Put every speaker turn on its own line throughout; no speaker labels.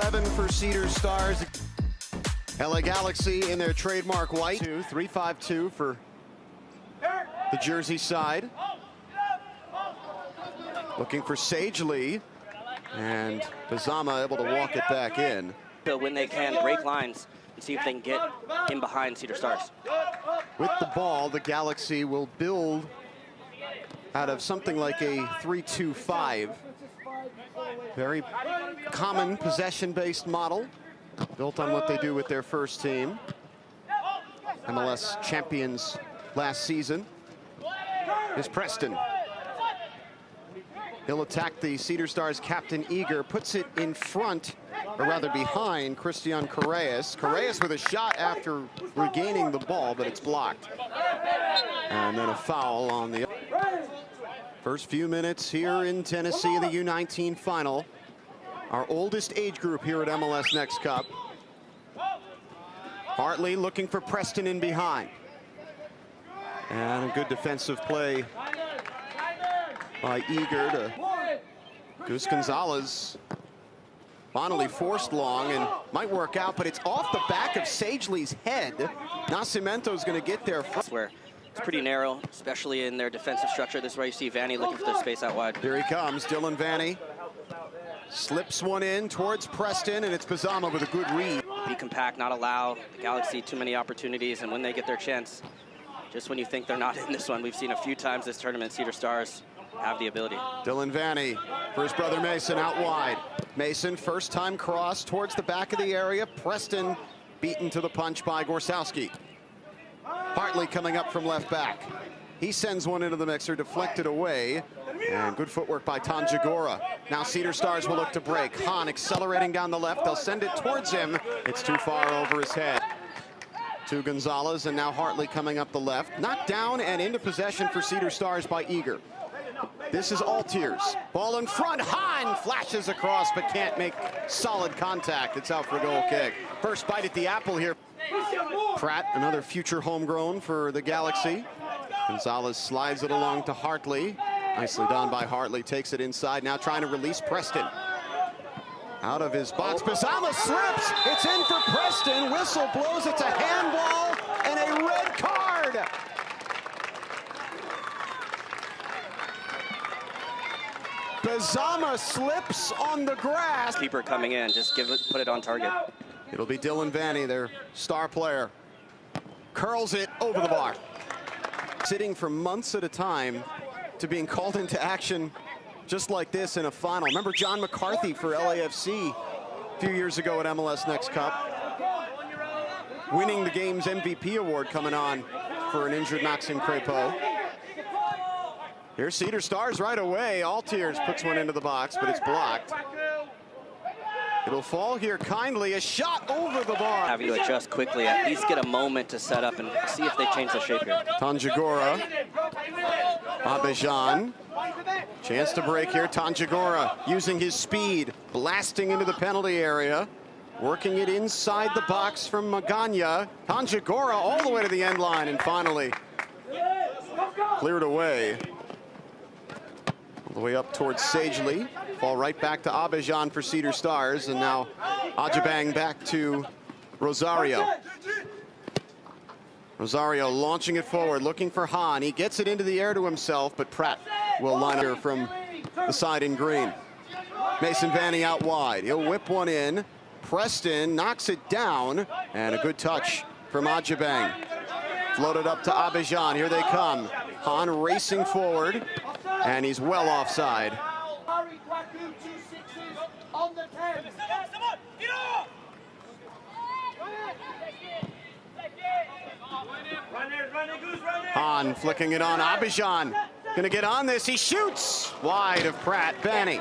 11 for Cedar Stars. LA Galaxy in their trademark white. 3-5-2 for the Jersey side. Looking for Sagely, and Bazama able to walk it back in.
So when they can break lines and see if they can get in behind Cedar Stars.
With the ball, the Galaxy will build out of something like a 3-2-5. Very common possession-based model, built on what they do with their first team. MLS champions last season. Is Preston. He'll attack the Cedar Stars captain Eager, puts it in front, or rather behind, Christian Correas. Correas with a shot after regaining the ball, but it's blocked. And then a foul on the first few minutes here in Tennessee, the U19 final. Our oldest age group here at MLS NEXT Cup. Hartley looking for Preston in behind. And a good defensive play by Eager to Gus Gonzalez. Finally forced long and might work out, but it's off the back of Sagely's head. Nascimento's going to get there.
Where it's pretty narrow, especially in their defensive structure. This is where you see Vanny looking for their space out wide.
Here he comes, Dylan Vanny. Slips one in towards Preston, and it's Bazama with a good read.
Be compact, not allow the Galaxy too many opportunities, and when they get their chance, just when you think they're not in this one, we've seen a few times this tournament, Cedar Stars have the ability.
Dylan Vanny for his brother Mason out wide. Mason, first time cross towards the back of the area. Preston beaten to the punch by Gorsowski. Hartley coming up from left back. He sends one into the mixer, deflected away. And good footwork by Tanjagora. Now Cedar Stars will look to break. Hahn accelerating down the left. They'll send it towards him. It's too far over his head. To Gonzalez, and now Hartley coming up the left. Knocked down and into possession for Cedar Stars by Eager. This is Altiers. Ball in front. Hahn flashes across but can't make solid contact. It's out for a goal kick. First bite at the apple here. Pratt, another future homegrown for the Galaxy. Gonzalez slides it along to Hartley. Nicely done by Hartley. Takes it inside. Now trying to release Preston. Out of his box. Bazama slips. It's in for Preston. Whistle blows. It's a handball and a red card. Bazama slips on the grass.
Keeper coming in, just put it on target.
It'll be Dylan Vanny, their star player. Curls it over the bar. Sitting for months at a time to being called into action just like this in a final. Remember John McCarthy for LAFC a few years ago at MLS NEXT Cup, winning the game's MVP award coming on for an injured Maxime Crépeau. Here's Cedar Stars right away. Altiers puts one into the box, but it's blocked. It'll fall here kindly. A shot over the bar.
Having to adjust quickly, at least get a moment to set up and see if they change the shape here.
Tanjagora. Abejan. Chance to break here. Tanjagora using his speed, blasting into the penalty area. Working it inside the box from Magana. Tanjagora all the way to the end line and finally cleared away. All the way up towards Sagely. Fall right back to Abejan for Cedar Stars, and now Ajabang back to Rosario. Rosario launching it forward, looking for Hahn. He gets it into the air to himself, but Pratt will line up here from the side in green. Mason Vanny out wide. He'll whip one in. Preston knocks it down, and a good touch from Ajabang. Floated up to Abejan. Here they come. Hahn racing forward, and he's well offside. Hahn flicking it on. Abejan gonna get on this. He shoots wide of Pratt. Vanny.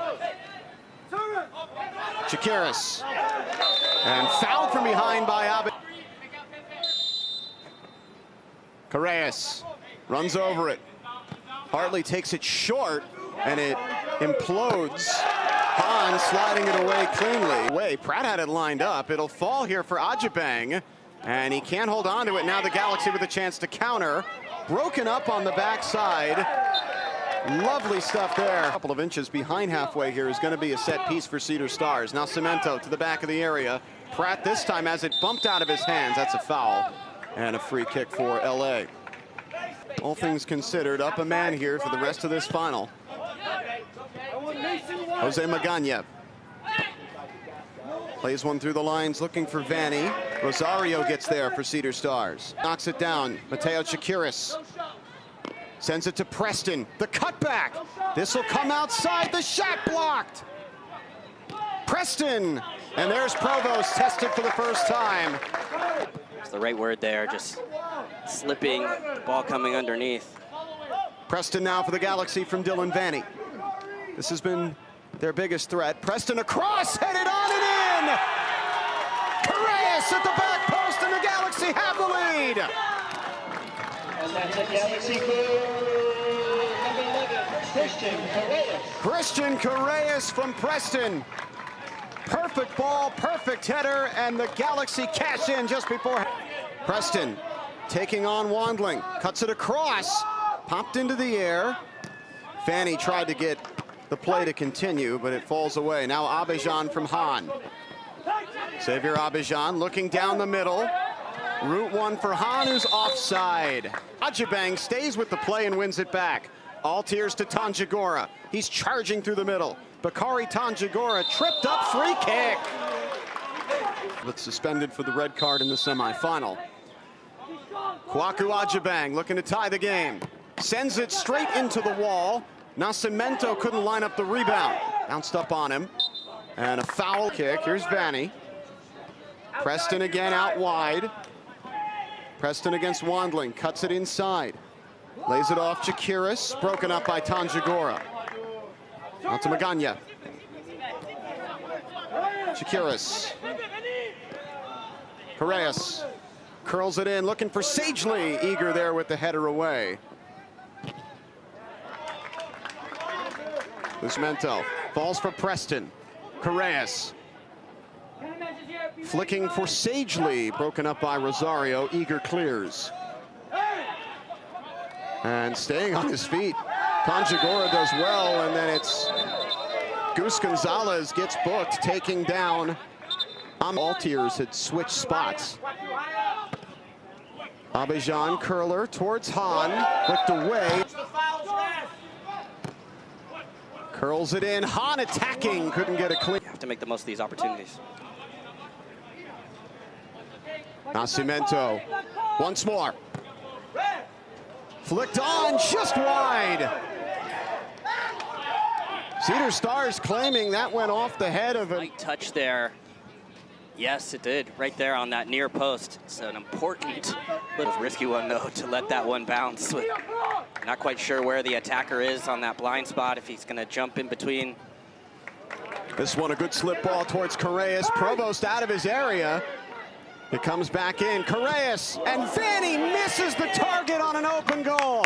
Chakiris. And fouled from behind by Abejan. Correas runs over it. Hartley takes it short, and it implodes. Hahn sliding it away cleanly. Pratt had it lined up. It'll fall here for Ajabang, and he can't hold on to it. Now the Galaxy with a chance to counter. Broken up on the backside. Lovely stuff there. A couple of inches behind halfway here is going to be a set piece for Cedar Stars. Now Cemento to the back of the area. Pratt this time has it bumped out of his hands. That's a foul. And a free kick for LA. All things considered, up a man here for the rest of this final. Jose Magana plays one through the lines, looking for Vanny. Rosario gets there for Cedar Stars. Knocks it down. Mateo Chakiris sends it to Preston. The cutback. This will come outside. The shot blocked. Preston. And there's Provost tested for the first time.
It's the right word there, just slipping, the ball coming underneath.
Preston now for the Galaxy from Dylan Vanny. This has been their biggest threat. Preston across, headed on and in! Correas at the back post, and the Galaxy have the lead!
And that's a Galaxy goal, number 11, Christian Correas.
Christian Correas from Preston. Perfect ball, perfect header, and the Galaxy cash in just before. Preston taking on Wandling, cuts it across, popped into the air. Vanny tried to get the play to continue, but it falls away. Now Abidjan from Hahn. Xavier Abidjan looking down the middle. Route one for Hahn, who's offside. Ajibang stays with the play and wins it back. All tears to Tanjagora. He's charging through the middle. Bakari Tanjagora tripped up, free kick. But suspended for the red card in the semifinal. Kwaku Ajibang looking to tie the game. Sends it straight into the wall. Nascimento couldn't line up the rebound. Bounced up on him. And a foul kick. Here's Vanny. Preston again out wide. Preston against Wandling. Cuts it inside. Lays it off Chakiris. Broken up by Tanjagora. Out to Magana. Chakiris. Correas curls it in, looking for Sagely. Eager there with the header away. Guzmento falls for Preston. Correas flicking for Sagely, broken up by Rosario. Eager clears. And staying on his feet, Tanjagora does well, and then it's Gus Gonzalez gets booked, taking down. Altiers had switched spots. Abidjan curler towards Hahn, flicked away. Curls it in, Hahn attacking, couldn't get a clean.
You have to make the most of these opportunities.
Nascimento, once more. Flicked on, just wide. Cedar Stars claiming that went off the head of a
Light touch there. Yes, it did, right there on that near post. It's an important, little risky one though, to let that one bounce. Not quite sure where the attacker is on that blind spot, if he's gonna jump in between.
This one a good slip ball towards Correas. Provost out of his area. It comes back in, Correas, and Vanny misses the target on an open goal.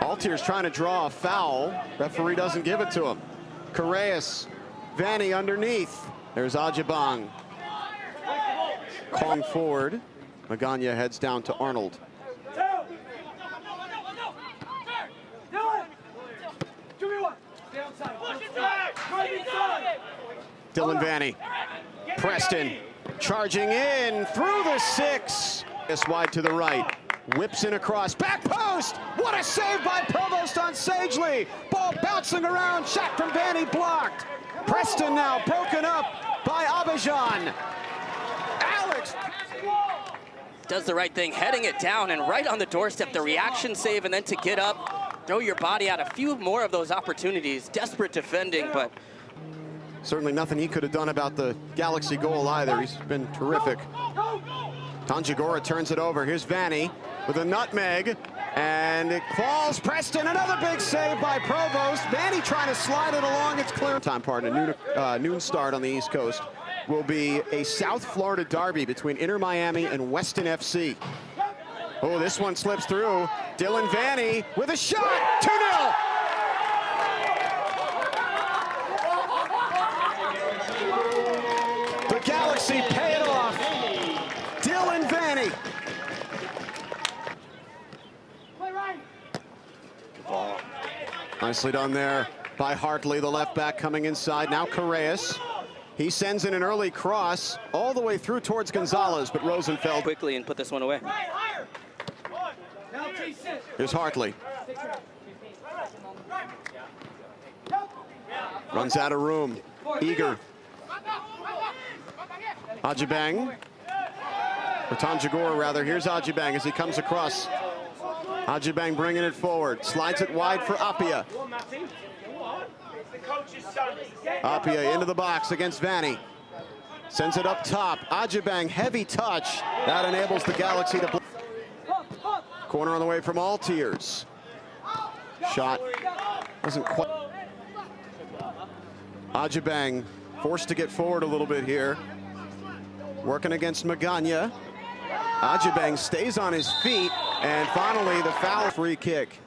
Altiers trying to draw a foul. Referee doesn't give it to him. Correas, Vanny underneath. There's Ajibang. Calling forward. Magana heads down to Arnold. Dylan Vanny. Preston charging in through the 6. This wide to the right. Whips in across. Back post! What a save by Provost on Sagely! Ball bouncing around. Shot from Vanny blocked. Preston now broken up by Abidjan. Alex
Does the right thing, heading it down and right on the doorstep, the reaction save, and then to get up, throw your body out. A few more of those opportunities. Desperate defending, but
certainly nothing he could have done about the Galaxy goal either. He's been terrific. Tanjagora turns it over. Here's Vanny with a nutmeg, and it falls. Preston, another big save by Provost. Vanny trying to slide it along. It's clear. Time partner, noon start on the East Coast will be a South Florida derby between Inter Miami and Weston FC. Oh, this one slips through. Dylan Vanny with a shot. 2-0. The Galaxy pay it off. Dylan Vanny.
ball.
Nicely done there by Hartley, the left back coming inside. Now Correas. He sends in an early cross all the way through towards Gonzalez, but Rosenfeld
quickly and put this one away.
Here's Hartley. Runs out of room. Eager. Ajibang. Or Tanjagora, rather. Here's Ajibang as he comes across. Ajibang bringing it forward. Slides it wide for Apia. Apia into the box against Vanni. Sends it up top. Ajibang, heavy touch. That enables the Galaxy to... Corner on the way from all tiers. Shot wasn't quite... Ajibang forced to get forward a little bit here. Working against Magana. Ajibang stays on his feet. And finally, the foul. Free kick.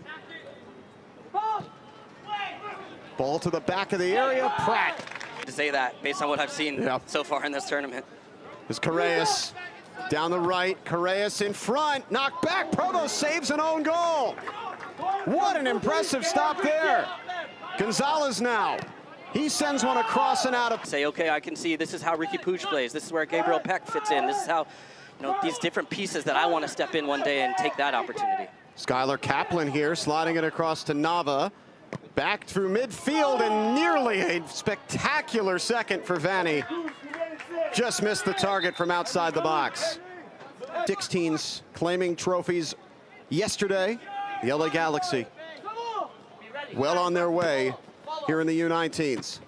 Ball to the back of the area. Pratt.
To say that based on what I've seen so far in this tournament.
There's Correas down the right. Correas in front. Knocked back. Provost saves an own goal. What an impressive stop there. Gonzalez now. He sends one across and out of...
Say, okay, I can see this is how Ricky Puig plays. This is where Gabriel Peck fits in. This is how, you know, these different pieces that I want to step in one day and take that opportunity.
Skylar Kaplan here, sliding it across to Nava. Back through midfield and nearly a spectacular second for Vanni. Just missed the target from outside the box. 16s claiming trophies yesterday. The LA Galaxy well on their way here in the U19s.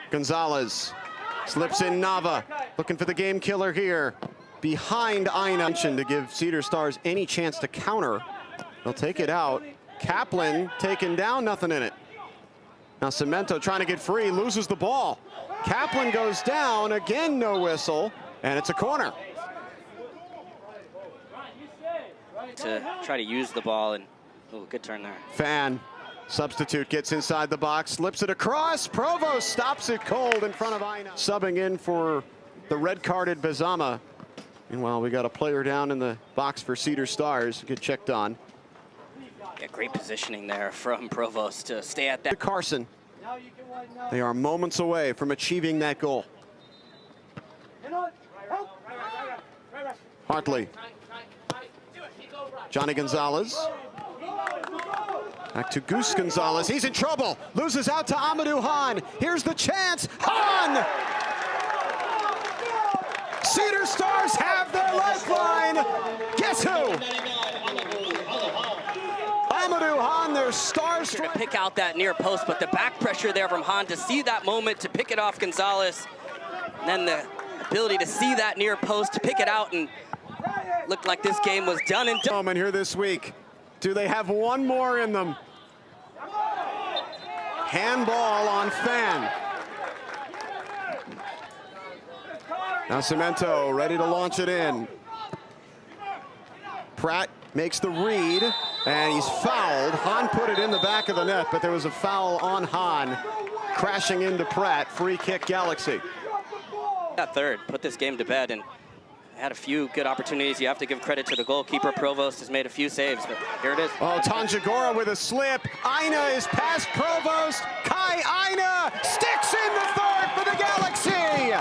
Gonzalez slips in Nava, looking for the game killer here. Behind Aina to give Cedar Stars any chance to counter. They'll take it out. Kaplan taken down, nothing in it. Now Cemento trying to get free, loses the ball. Kaplan goes down, again no whistle, and it's a corner.
To try to use the ball, and good turn there.
Fan, substitute, gets inside the box, slips it across. Provost stops it cold in front of Aina. Subbing in for the red-carded Bazama. Meanwhile, we got a player down in the box for Cedar Stars. Get checked on.
Yeah, great positioning there from Provost to stay at that.
Carson. They are moments away from achieving that goal. Hartley. Johnny Gonzalez. Back to Goose Gonzalez. He's in trouble. Loses out to Amadou Hahn. Here's the chance. Hahn! Cedar Stars have their lifeline. Guess who? Amadou Hahn, their star
To pick out that near post, but the back pressure there from Hahn to see that moment to pick it off Gonzalez. And then the ability to see that near post to pick it out, and looked like this game was done and done.
Moment here this week. Do they have one more in them? Handball on Fan. Now Cemento ready to launch it in. Pratt makes the read, and he's fouled. Hahn put it in the back of the net, but there was a foul on Hahn, crashing into Pratt. Free kick Galaxy.
That third put this game to bed, and had a few good opportunities. You have to give credit to the goalkeeper. Provost has made a few saves, but here it is.
Oh, Tanjagora with a slip. Aina is past Provost. Kai Aina sticks in the third for the Galaxy.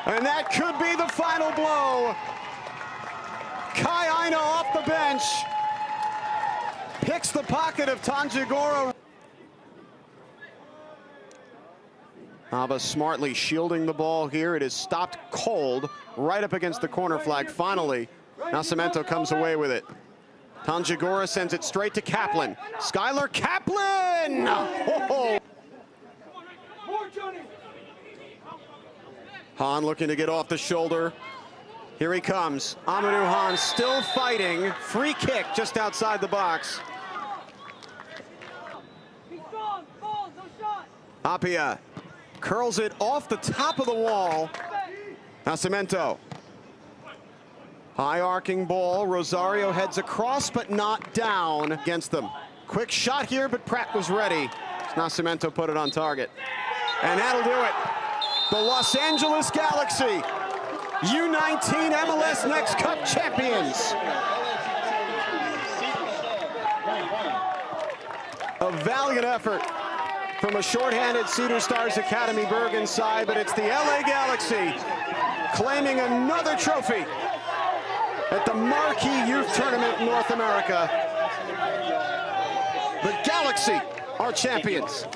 And that could be the final blow. Kai Aina off the bench. Picks the pocket of Tanjagora. Aba smartly shielding the ball here. It is stopped cold right up against the corner flag finally. Now Cemento comes away with it. Tanjagora sends it straight to Kaplan. Skylar Kaplan! Oh. Hahn looking to get off the shoulder. Here he comes. Amadou Hahn still fighting. Free kick just outside the box. Apia curls it off the top of the wall. Now Cemento. High arcing ball. Rosario heads across but not down against them. Quick shot here, but Pratt was ready. Now Cemento put it on target. And that'll do it. The Los Angeles Galaxy U19 MLS NEXT Cup champions. A valiant effort from a shorthanded Cedar Stars Academy Bergen side, but it's the LA Galaxy claiming another trophy at the marquee youth tournament in North America. The Galaxy are champions.